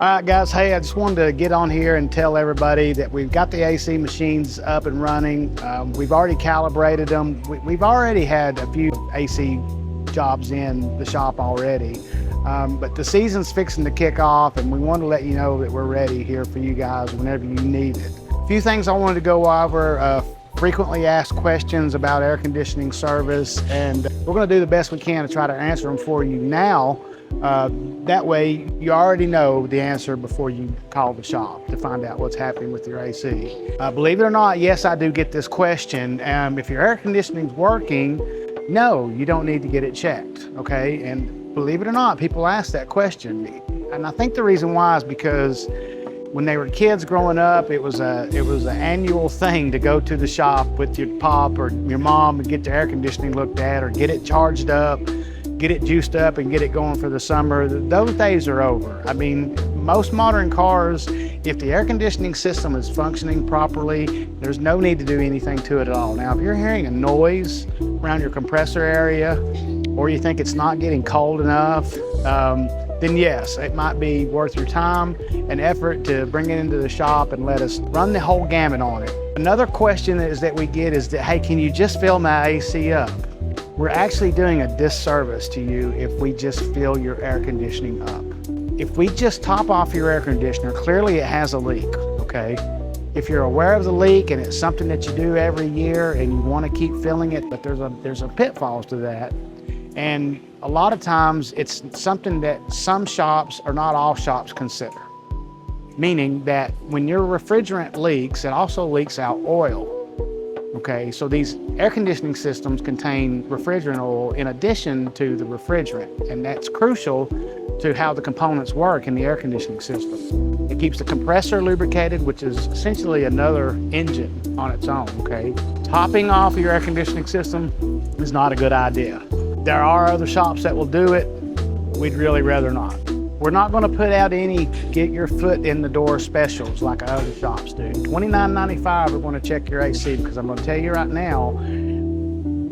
All right, guys. Hey, I just wanted to get on here and tell everybody that we've got the AC machines up and running. We've already calibrated them. We've already had a few AC jobs in the shop already, but the season's fixing to kick off, and we want to let you know that we're ready here for you guys whenever you need it. A few things I wanted to go over. Frequently asked questions about air conditioning service, and we're going to do the best we can to try to answer them for you now. That way you already know the answer before you call the shop to find out what's happening with your AC. Believe it or not, yes, I do get this question. If your air conditioning's working, no, you don't need to get it checked, okay? And believe it or not, people ask that question. And I think the reason why is because when they were kids growing up, it was an annual thing to go to the shop with your pop or your mom and get the air conditioning looked at or get it charged up, get it juiced up and get it going for the summer. Those days are over. I mean, most modern cars, if the air conditioning system is functioning properly, there's no need to do anything to it at all. Now, if you're hearing a noise around your compressor area, or you think it's not getting cold enough, then yes, it might be worth your time and effort to bring it into the shop and let us run the whole gamut on it. Another question that we get is that, hey, can you just fill my AC up? We're actually doing a disservice to you if we just fill your air conditioning up. If we just top off your air conditioner, clearly it has a leak, okay? If you're aware of the leak and it's something that you do every year and you want to keep filling it, but there's a pitfalls to that. And a lot of times it's something that some shops or not all shops consider. Meaning that when your refrigerant leaks, it also leaks out oil. Okay, so these air conditioning systems contain refrigerant oil in addition to the refrigerant, and that's crucial to how the components work in the air conditioning system. It keeps the compressor lubricated, which is essentially another engine on its own, okay? Topping off your air conditioning system is not a good idea. There are other shops that will do it. We'd really rather not. We're not going to put out any get your foot in the door specials like other shops do. $29.95 we're going to check your AC, because I'm going to tell you right now,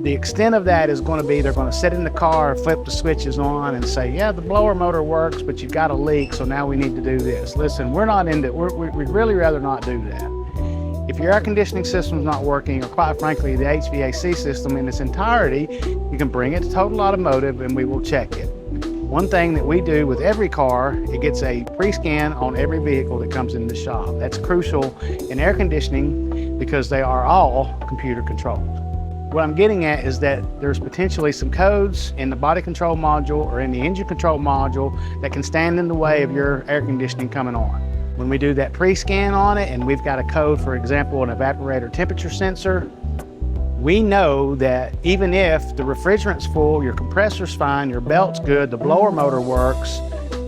the extent of that is going to be they're going to sit in the car, flip the switches on and say, yeah, the blower motor works, but you've got a leak, so now we need to do this. Listen, we're not into it. We'd really rather not do that. If your air conditioning system's not working, or quite frankly, the HVAC system in its entirety, you can bring it to Total Automotive and we will check it. One thing that we do with every car, it gets a pre-scan on every vehicle that comes in the shop. That's crucial in air conditioning because they are all computer controlled. What I'm getting at is that there's potentially some codes in the body control module or in the engine control module that can stand in the way of your air conditioning coming on. When we do that pre-scan on it and we've got a code, for example, an evaporator temperature sensor, we know that even if the refrigerant's full, your compressor's fine, your belt's good, the blower motor works,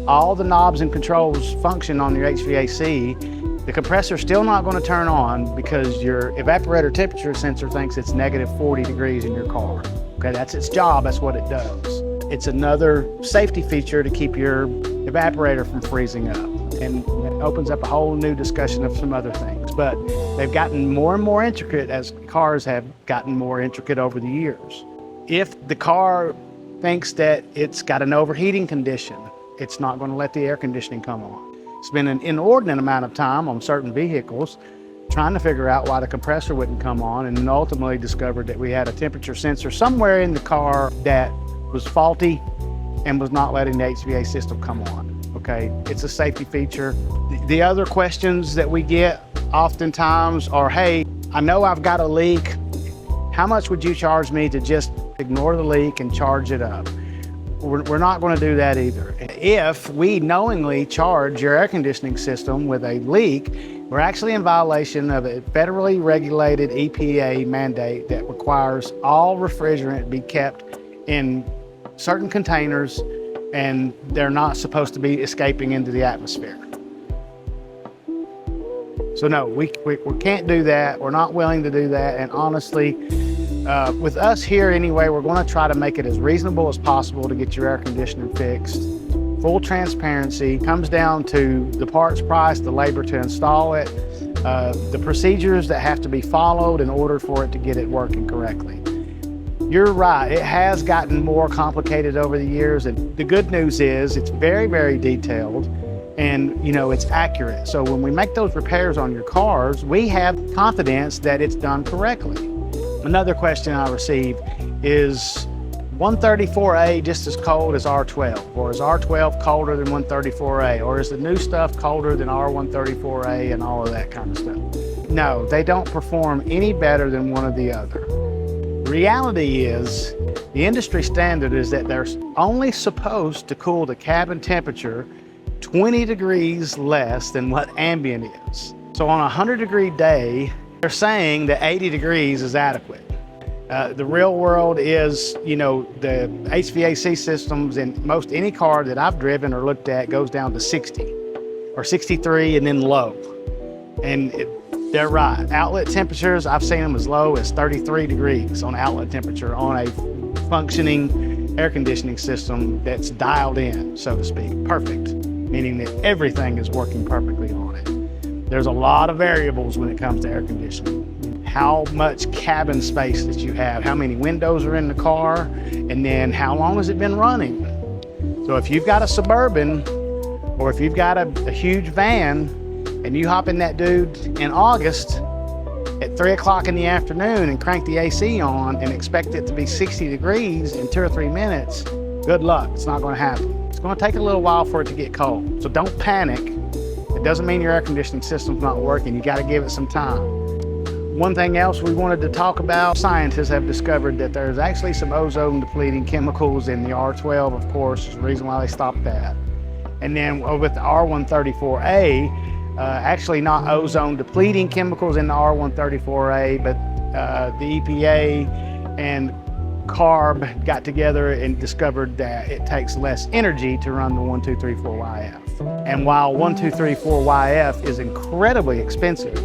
all the knobs and controls function on your HVAC, the compressor's still not going to turn on because your evaporator temperature sensor thinks it's negative 40 degrees in your car. Okay, that's its job, that's what it does. It's another safety feature to keep your evaporator from freezing up. And it opens up a whole new discussion of some other things. But they've gotten more and more intricate as cars have gotten more intricate over the years. If the car thinks that it's got an overheating condition, it's not going to let the air conditioning come on. It's been an inordinate amount of time on certain vehicles trying to figure out why the compressor wouldn't come on, and then ultimately discovered that we had a temperature sensor somewhere in the car that was faulty and was not letting the HVAC system come on. Okay, it's a safety feature. The other questions that we get oftentimes are, hey, I know I've got a leak. How much would you charge me to just ignore the leak and charge it up? We're not going to do that either. If we knowingly charge your air conditioning system with a leak, we're actually in violation of a federally regulated EPA mandate that requires all refrigerant be kept in certain containers, and they're not supposed to be escaping into the atmosphere. So no, we can't do that. We're not willing to do that. And honestly, with us here anyway, we're going to try to make it as reasonable as possible to get your air conditioner fixed. Full transparency comes down to the parts price, the labor to install it, the procedures that have to be followed in order for it to get it working correctly. You're right, it has gotten more complicated over the years, and the good news is it's very, very detailed. and it's accurate. So when we make those repairs on your cars, we have confidence that it's done correctly. Another question I receive is 134A just as cold as R12, or is R12 colder than 134A, or is the new stuff colder than R134A and all of that kind of stuff? No, they don't perform any better than one or the other. Reality is, the industry standard is that they're only supposed to cool the cabin temperature 20 degrees less than what ambient is. So on a 100-degree day, they're saying that 80 degrees is adequate. The real world is, the HVAC systems in most any car that I've driven or looked at goes down to 60 or 63 and then low. And they're right. Outlet temperatures, I've seen them as low as 33 degrees on outlet temperature on a functioning air conditioning system that's dialed in, so to speak, perfect, meaning that everything is working perfectly on it. There's a lot of variables when it comes to air conditioning. How much cabin space that you have, how many windows are in the car, and then how long has it been running. So if you've got a Suburban, or if you've got a huge van, and you hop in that dude in August at 3 o'clock in the afternoon and crank the AC on and expect it to be 60 degrees in 2 or 3 minutes, good luck, it's not gonna happen. It's gonna take a little while for it to get cold. So don't panic. It doesn't mean your air conditioning system's not working. You gotta give it some time. One thing else we wanted to talk about, scientists have discovered that there's actually some ozone depleting chemicals in the R12, of course, is the reason why they stopped that. And then with the R134A, actually not ozone depleting chemicals in the R134A, but the EPA and CARB got together and discovered that it takes less energy to run the 1234YF. And while 1234YF is incredibly expensive,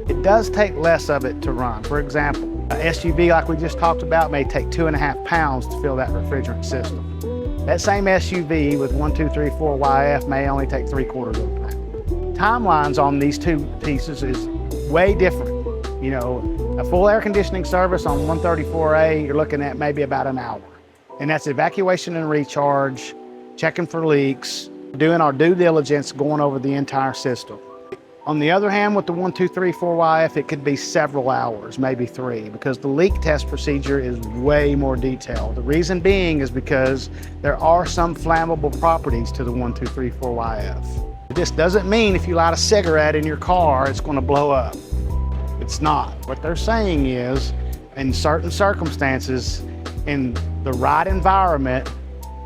it does take less of it to run. For example, a SUV like we just talked about may take 2.5 pounds to fill that refrigerant system. That same SUV with 1234YF may only take 3/4 of a pound. Timelines on these two pieces is way different. A full air conditioning service on 134A, you're looking at maybe about an hour. And that's evacuation and recharge, checking for leaks, doing our due diligence, going over the entire system. On the other hand, with the 1234YF, it could be several hours, maybe 3, because the leak test procedure is way more detailed. The reason being is because there are some flammable properties to the 1234YF. This doesn't mean if you light a cigarette in your car, it's going to blow up. It's not. What they're saying is, in certain circumstances, in the right environment,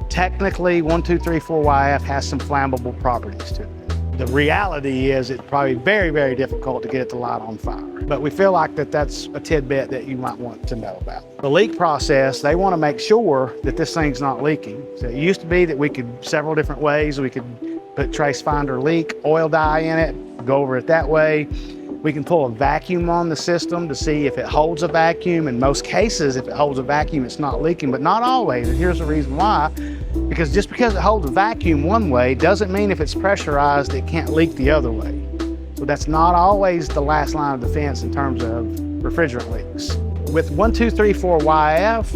technically 1234YF has some flammable properties to it. The reality is it's probably very, very difficult to get it to light on fire. But we feel like that's a tidbit that you might want to know about. The leak process, they want to make sure that this thing's not leaking. So it used to be that we could, several different ways, we could put trace finder leak, oil dye in it, go over it that way. We can pull a vacuum on the system to see if it holds a vacuum. In most cases, if it holds a vacuum, it's not leaking, but not always. And here's the reason why. Because just because it holds a vacuum one way doesn't mean if it's pressurized, it can't leak the other way. So that's not always the last line of defense in terms of refrigerant leaks. With 1234YF,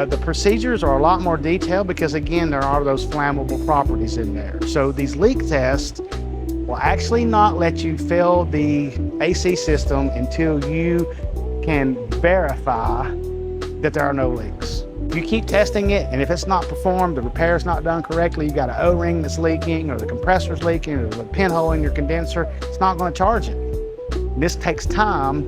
the procedures are a lot more detailed because again, there are those flammable properties in there. So these leak tests will actually not let you fill the AC system until you can verify that there are no leaks. If you keep testing it, and if it's not performed, the repair's not done correctly, you got an O-ring that's leaking, or the compressor's leaking, or the pinhole in your condenser, it's not going to charge it. And this takes time,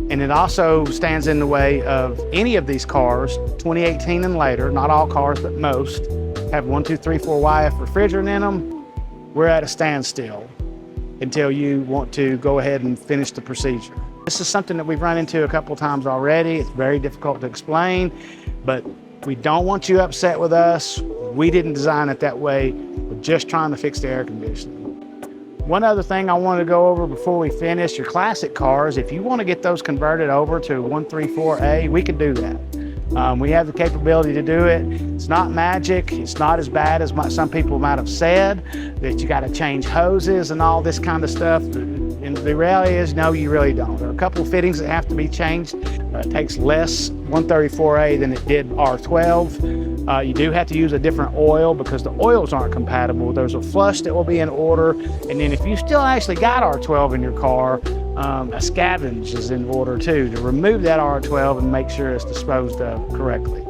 and it also stands in the way of any of these cars, 2018 and later, not all cars, but most, have 1234YF refrigerant in them. We're at a standstill until you want to go ahead and finish the procedure. This is something that we've run into a couple times already. It's very difficult to explain, but we don't want you upset with us. We didn't design it that way. We're just trying to fix the air conditioning. One other thing I want to go over before we finish, your classic cars, if you want to get those converted over to 134A, we can do that. We have the capability to do it. It's not magic. It's not as bad as some people might have said, that you got to change hoses and all this kind of stuff. And the reality is, no, you really don't. There are a couple of fittings that have to be changed. It takes less 134A than it did R12. You do have to use a different oil because the oils aren't compatible. There's a flush that will be in order. And then if you still actually got R12 in your car, a scavenge is in order too, to remove that R12 and make sure it's disposed of correctly.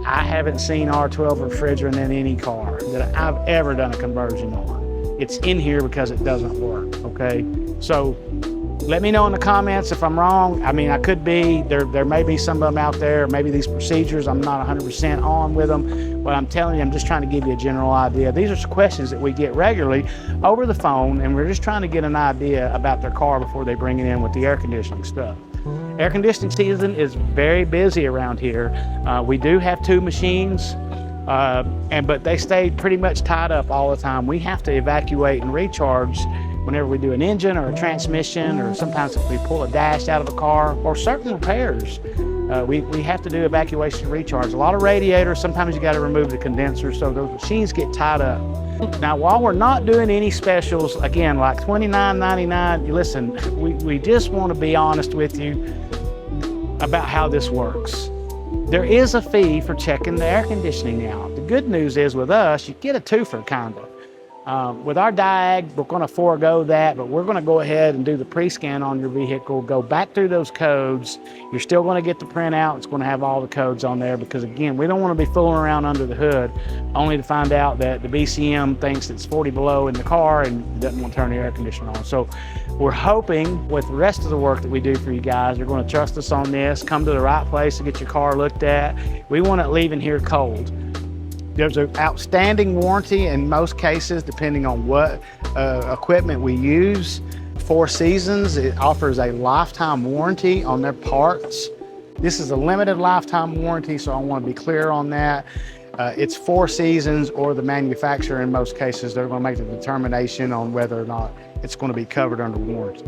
I haven't seen R12 refrigerant in any car that I've ever done a conversion on. It's in here because it doesn't work, okay? So let me know in the comments if I'm wrong. I mean, I could be. There may be some of them out there. Maybe these procedures, I'm not 100% on with them. But I'm telling you, I'm just trying to give you a general idea. These are questions that we get regularly over the phone, and we're just trying to get an idea about their car before they bring it in with the air conditioning stuff. Air conditioning season is very busy around here. We do have 2 machines, but they stay pretty much tied up all the time. We have to evacuate and recharge whenever we do an engine or a transmission, or sometimes if we pull a dash out of a car, or certain repairs. We have to do evacuation and recharge. A lot of radiators, sometimes you got to remove the condenser, so those machines get tied up. Now, while we're not doing any specials, again, like $29.99, listen, we just want to be honest with you about how this works. There is a fee for checking the air conditioning out. The good news is with us, you get a twofer kind of. With our diag, we're going to forego that, but we're going to go ahead and do the pre-scan on your vehicle, go back through those codes. You're still going to get the printout. It's going to have all the codes on there because, again, we don't want to be fooling around under the hood only to find out that the BCM thinks it's 40 below in the car and doesn't want to turn the air conditioner on. So we're hoping with the rest of the work that we do for you guys, you're going to trust us on this, come to the right place to get your car looked at. We want it leaving here cold. There's an outstanding warranty in most cases, depending on what equipment we use. 4 Seasons, it offers a lifetime warranty on their parts. This is a limited lifetime warranty, so I want to be clear on that. It's 4 Seasons or the manufacturer in most cases. They're going to make the determination on whether or not it's going to be covered under warranty.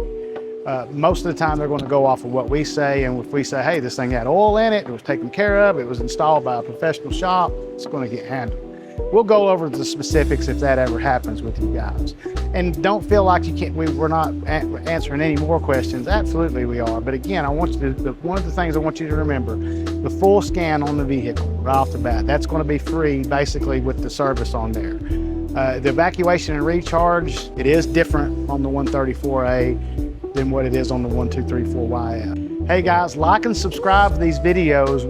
Most of the time they're going to go off of what we say, and if we say, hey, this thing had oil in it, it was taken care of, it was installed by a professional shop, it's going to get handled. We'll go over the specifics if that ever happens with you guys. And don't feel like you can't, we're not answering any more questions. Absolutely we are. But again, I want you to, one of the things I want you to remember, the full scan on the vehicle right off the bat, that's going to be free basically with the service on there. The evacuation and recharge, it is different on the 134A than what it is on the 1234YF. Hey guys, like and subscribe to these videos.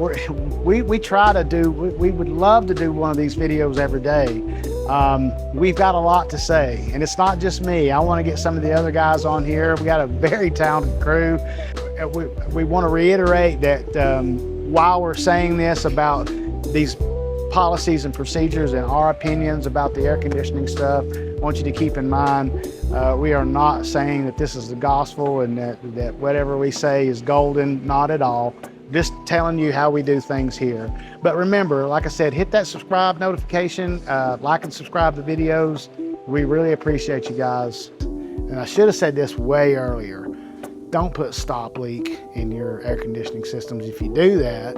We try to do, we would love to do one of these videos every day. We've got a lot to say, and it's not just me. I want to get some of the other guys on here. We got a very talented crew. We want to reiterate that while we're saying this about these policies and procedures and our opinions about the air conditioning stuff, I want you to keep in mind, we are not saying that this is the gospel and that whatever we say is golden, not at all. Just telling you how we do things here. But remember, like I said, hit that subscribe notification, like and subscribe to videos. We really appreciate you guys. And I should have said this way earlier. Don't put stop leak in your air conditioning systems. If you do that,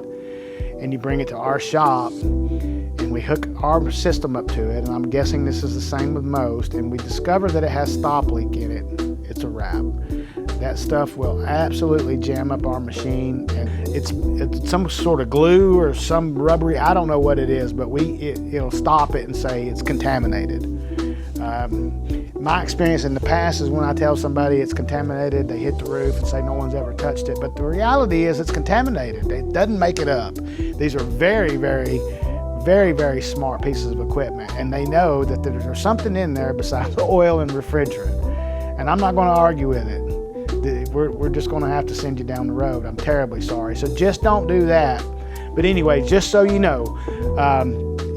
and you bring it to our shop and we hook our system up to it, and I'm guessing this is the same with most, and we discover that it has stop leak in it, it's a wrap. That stuff will absolutely jam up our machine, and it's some sort of glue or some rubbery, I don't know what it is, but it'll stop it and say it's contaminated. My experience in the past is when I tell somebody it's contaminated, they hit the roof and say no one's ever touched it. But the reality is it's contaminated. It doesn't make it up. These are very, very, very, very smart pieces of equipment. And they know that there's something in there besides oil and refrigerant. And I'm not going to argue with it. We're just going to have to send you down the road. I'm terribly sorry. So just don't do that. But anyway, just so you know,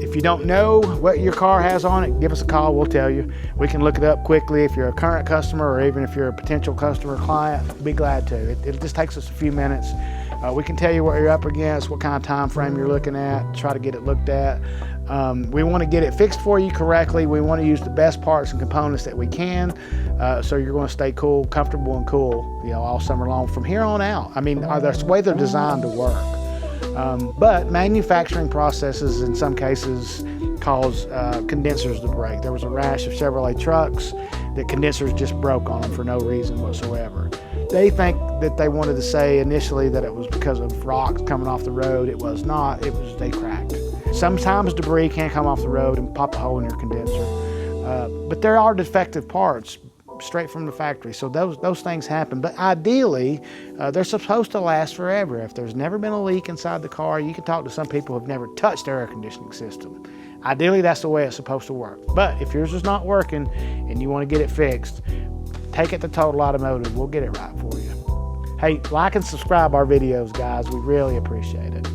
if you don't know what your car has on it, give us a call, we'll tell you. We can look it up quickly if you're a current customer or even if you're a potential customer client, we'd be glad to. It just takes us a few minutes. We can tell you what you're up against, what kind of time frame you're looking at, try to get it looked at. We want to get it fixed for you correctly. We want to use the best parts and components that we can, so you're going to stay cool, comfortable and cool, all summer long from here on out. I mean, that's the way they're designed to work. But manufacturing processes in some cases cause condensers to break. There was a rash of Chevrolet trucks that condensers just broke on them for no reason whatsoever. They think that they wanted to say initially that it was because of rocks coming off the road. It was not, it was they cracked. Sometimes debris can come off the road and pop a hole in your condenser. But there are defective parts straight from the factory, so those things happen. But ideally, they're supposed to last forever. If there's never been a leak inside the car, you can talk to some people who've never touched their air conditioning system. Ideally, that's the way it's supposed to work. But if yours is not working and you want to get it fixed, take it to Total Automotive. We'll get it right for you. Hey, like and subscribe our videos, guys. We really appreciate it.